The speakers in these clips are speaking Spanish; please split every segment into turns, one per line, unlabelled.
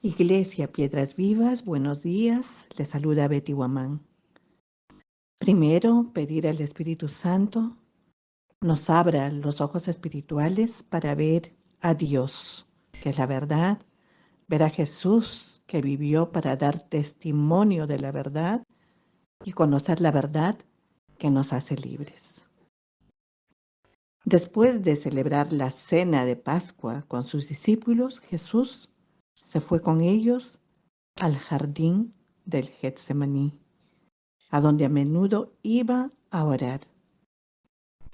Iglesia Piedras Vivas, buenos días. Les saluda Betty Guamán. Primero, pedir al Espíritu Santo nos abra los ojos espirituales para ver a Dios, que es la verdad, ver a Jesús, que vivió para dar testimonio de la verdad y conocer la verdad que nos hace libres. Después de celebrar la cena de Pascua con sus discípulos, Jesús se fue con ellos al jardín del Getsemaní, a donde a menudo iba a orar.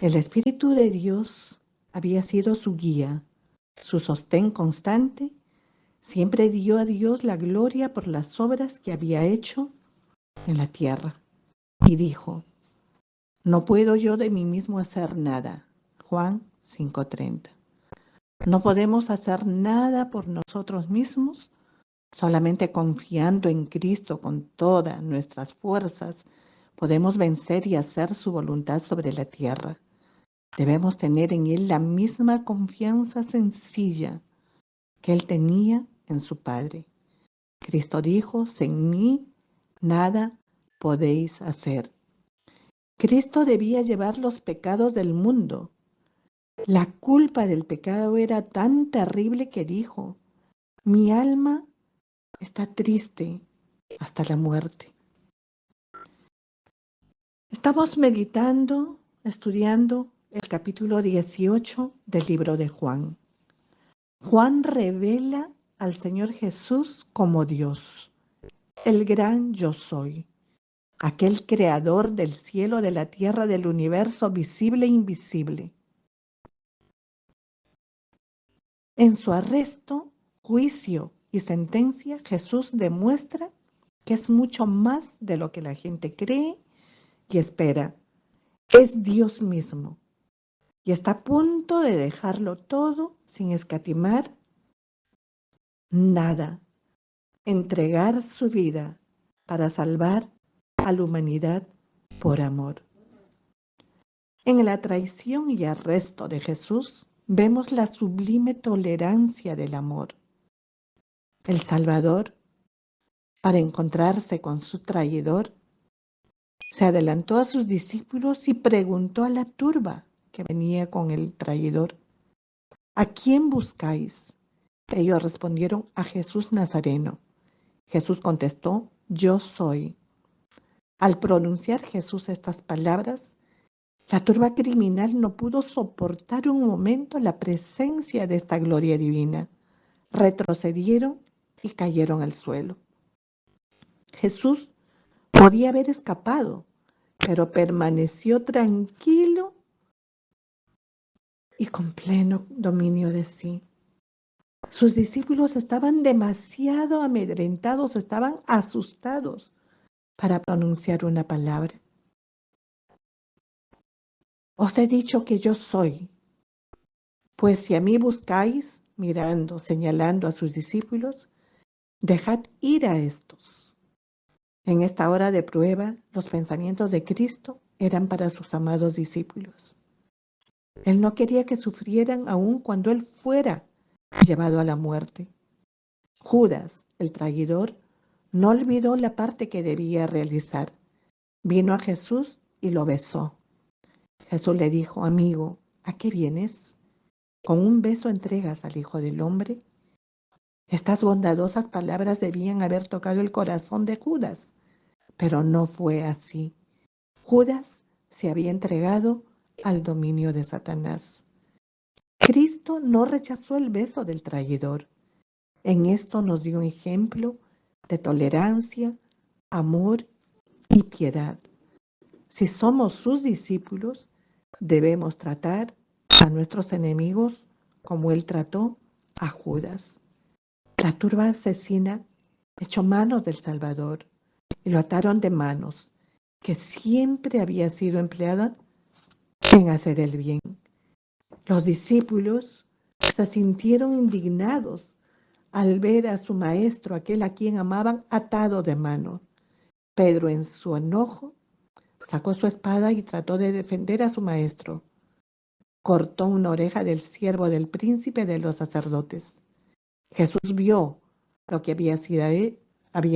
El Espíritu de Dios había sido su guía, su sostén constante. Siempre dio a Dios la gloria por las obras que había hecho en la tierra. Y dijo, no puedo yo de mí mismo hacer nada. Juan 5:30. No podemos hacer nada por nosotros mismos, solamente confiando en Cristo con todas nuestras fuerzas podemos vencer y hacer su voluntad sobre la tierra. Debemos tener en Él la misma confianza sencilla que Él tenía en su Padre. Cristo dijo, sin mí nada podéis hacer. Cristo debía llevar los pecados del mundo. La culpa del pecado era tan terrible que dijo, mi alma está triste hasta la muerte. Estamos meditando, estudiando el capítulo 18 del libro de Juan. Juan revela al Señor Jesús como Dios, el gran yo soy, aquel creador del cielo, de la tierra, del universo visible e invisible. En su arresto, juicio y sentencia, Jesús demuestra que es mucho más de lo que la gente cree y espera. Es Dios mismo y está a punto de dejarlo todo sin escatimar nada, entregar su vida para salvar a la humanidad por amor. En la traición y arresto de Jesús vemos la sublime tolerancia del amor. El Salvador, para encontrarse con su traidor, se adelantó a sus discípulos y preguntó a la turba que venía con el traidor, ¿a quién buscáis? Ellos respondieron, a Jesús Nazareno. Jesús contestó, yo soy. Al pronunciar Jesús estas palabras, la turba criminal no pudo soportar un momento la presencia de esta gloria divina. Retrocedieron y cayeron al suelo. Jesús podía haber escapado, pero permaneció tranquilo y con pleno dominio de sí. Sus discípulos estaban demasiado amedrentados, estaban asustados para pronunciar una palabra. Os he dicho que yo soy, pues si a mí buscáis, mirando, señalando a sus discípulos, dejad ir a estos. En esta hora de prueba, los pensamientos de Cristo eran para sus amados discípulos. Él no quería que sufrieran aun cuando Él fuera llevado a la muerte. Judas, el traidor, no olvidó la parte que debía realizar. Vino a Jesús y lo besó. Jesús le dijo, amigo, ¿a qué vienes? ¿Con un beso entregas al Hijo del Hombre? Estas bondadosas palabras debían haber tocado el corazón de Judas, pero no fue así. Judas se había entregado al dominio de Satanás. Cristo no rechazó el beso del traidor. En esto nos dio un ejemplo de tolerancia, amor y piedad. Si somos sus discípulos, debemos tratar a nuestros enemigos como Él trató a Judas. La turba asesina echó manos del Salvador y lo ataron de manos, que siempre había sido empleada en hacer el bien. Los discípulos se sintieron indignados al ver a su maestro, aquel a quien amaban, atado de mano. Pedro, en su enojo, sacó su espada y trató de defender a su maestro. Cortó una oreja del siervo del príncipe de los sacerdotes. Jesús vio lo que había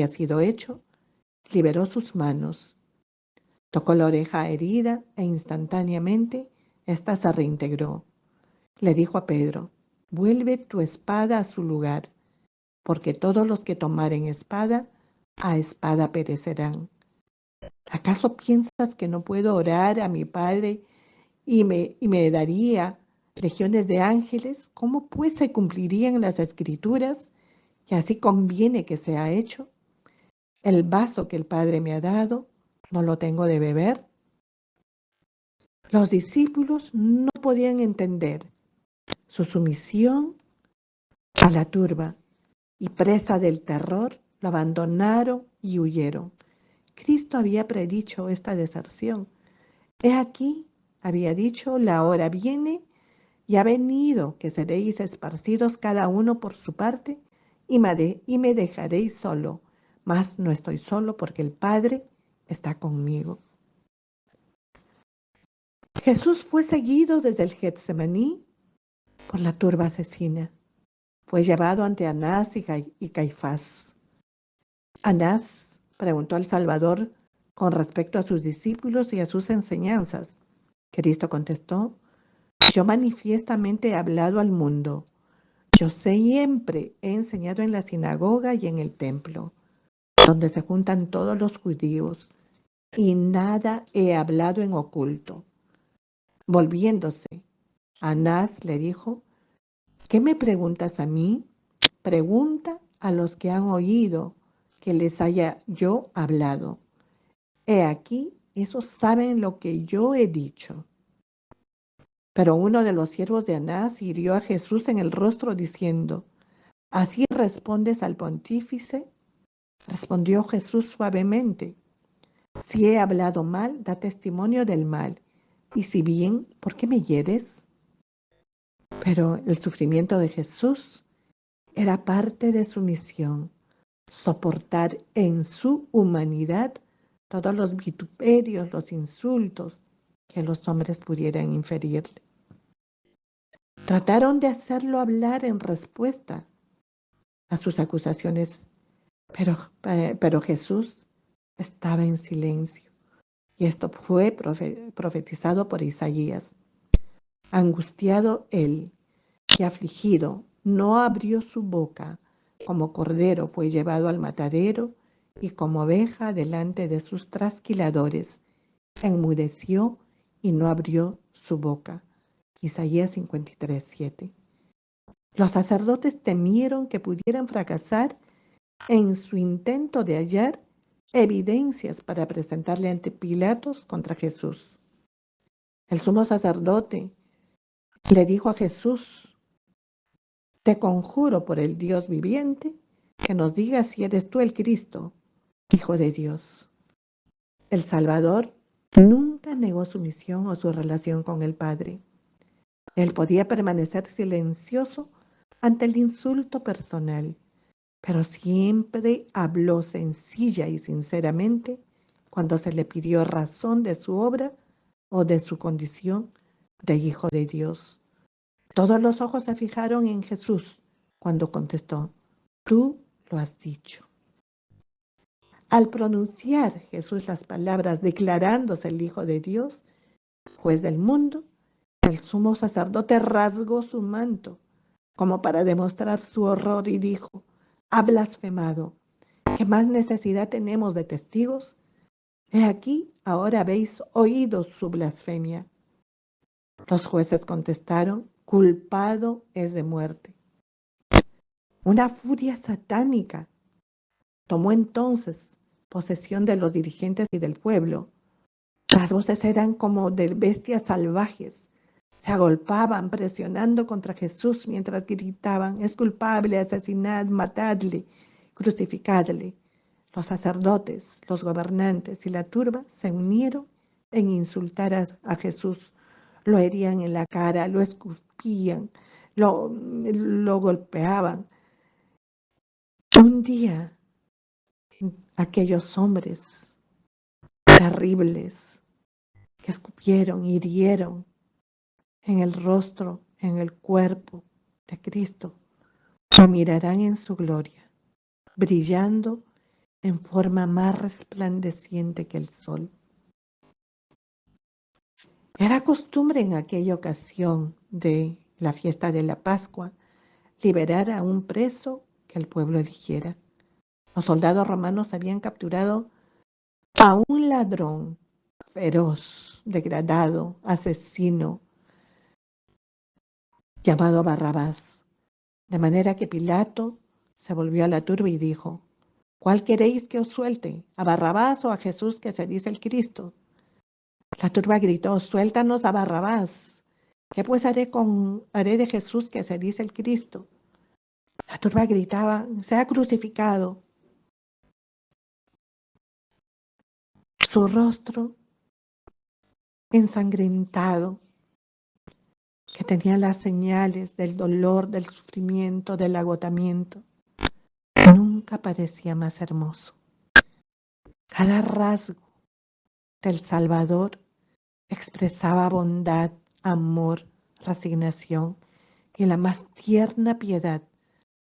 sido hecho, liberó sus manos, tocó la oreja herida e instantáneamente ésta se reintegró. Le dijo a Pedro: vuelve tu espada a su lugar, porque todos los que tomaren espada, a espada perecerán. ¿Acaso piensas que no puedo orar a mi Padre y me daría legiones de ángeles? ¿Cómo pues se cumplirían las escrituras? Y así conviene que sea hecho. El vaso que el Padre me ha dado, ¿no lo tengo de beber? Los discípulos no podían entender su sumisión a la turba y, presa del terror, lo abandonaron y huyeron. Cristo había predicho esta deserción. He aquí, había dicho, la hora viene y ha venido que seréis esparcidos cada uno por su parte y me dejaréis solo, mas no estoy solo porque el Padre está conmigo. Jesús fue seguido desde el Getsemaní por la turba asesina. Fue llevado ante Anás y Caifás. Anás preguntó al Salvador con respecto a sus discípulos y a sus enseñanzas. Cristo contestó: yo manifiestamente he hablado al mundo. Yo siempre he enseñado en la sinagoga y en el templo, donde se juntan todos los judíos, y nada he hablado en oculto. Volviéndose, Anás le dijo: ¿qué me preguntas a mí? Pregunta a los que han oído que les haya yo hablado. He aquí, esos saben lo que yo he dicho. Pero uno de los siervos de Anás hirió a Jesús en el rostro diciendo: ¿así respondes al pontífice? Respondió Jesús suavemente: si he hablado mal, da testimonio del mal, y si bien, ¿por qué me hieres? Pero el sufrimiento de Jesús era parte de su misión, soportar en su humanidad todos los vituperios, los insultos que los hombres pudieran inferirle. Trataron de hacerlo hablar en respuesta a sus acusaciones, pero Jesús estaba en silencio. Y esto fue profetizado por Isaías. Angustiado él y afligido, no abrió su boca. Como cordero fue llevado al matadero, y como oveja delante de sus trasquiladores, enmudeció y no abrió su boca. Isaías 53:7. Los sacerdotes temieron que pudieran fracasar en su intento de hallar evidencias para presentarle ante Pilatos contra Jesús. El sumo sacerdote le dijo a Jesús: te conjuro por el Dios viviente que nos digas si eres tú el Cristo, Hijo de Dios. El Salvador nunca negó su misión o su relación con el Padre. Él podía permanecer silencioso ante el insulto personal, pero siempre habló sencilla y sinceramente cuando se le pidió razón de su obra o de su condición de Hijo de Dios. Todos los ojos se fijaron en Jesús cuando contestó: tú lo has dicho. Al pronunciar Jesús las palabras declarándose el Hijo de Dios, juez del mundo, el sumo sacerdote rasgó su manto como para demostrar su horror y dijo: ha blasfemado. ¿Qué más necesidad tenemos de testigos? He aquí, ahora habéis oído su blasfemia. Los jueces contestaron: culpado es de muerte. Una furia satánica tomó entonces posesión de los dirigentes y del pueblo. Las voces eran como de bestias salvajes. Se agolpaban presionando contra Jesús mientras gritaban: es culpable, asesinad, matadle, crucificadle. Los sacerdotes, los gobernantes y la turba se unieron en insultar a Jesús. Lo herían en la cara, lo escupían, lo golpeaban. Un día, aquellos hombres terribles que escupieron, hirieron en el rostro, en el cuerpo de Cristo, lo mirarán en su gloria brillando en forma más resplandeciente que el sol. Era costumbre en aquella ocasión de la fiesta de la Pascua liberar a un preso que el pueblo eligiera. Los soldados romanos habían capturado a un ladrón feroz, degradado, asesino, llamado Barrabás. De manera que Pilato se volvió a la turba y dijo: ¿Cuál queréis que os suelte? ¿A Barrabás o a Jesús que se dice el Cristo? La turba gritó: Suéltanos a Barrabás. ¿Qué pues haré de Jesús que se dice el Cristo? La turba gritaba: sea crucificado. Su rostro ensangrentado, que tenía las señales del dolor, del sufrimiento, del agotamiento, nunca parecía más hermoso. Cada rasgo del Salvador expresaba bondad, amor, resignación y la más tierna piedad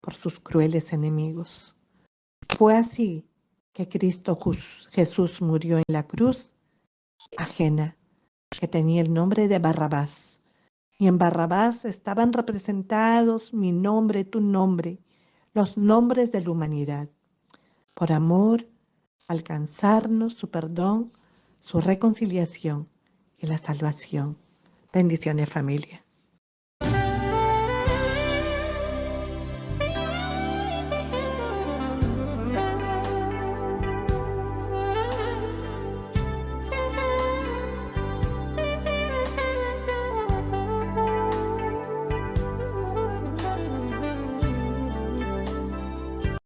por sus crueles enemigos. Fue así que Cristo Jesús murió en la cruz ajena, que tenía el nombre de Barrabás. Y en Barrabás estaban representados mi nombre, tu nombre, los nombres de la humanidad, por amor, alcanzarnos su perdón, su reconciliación y la salvación. Bendiciones, familia.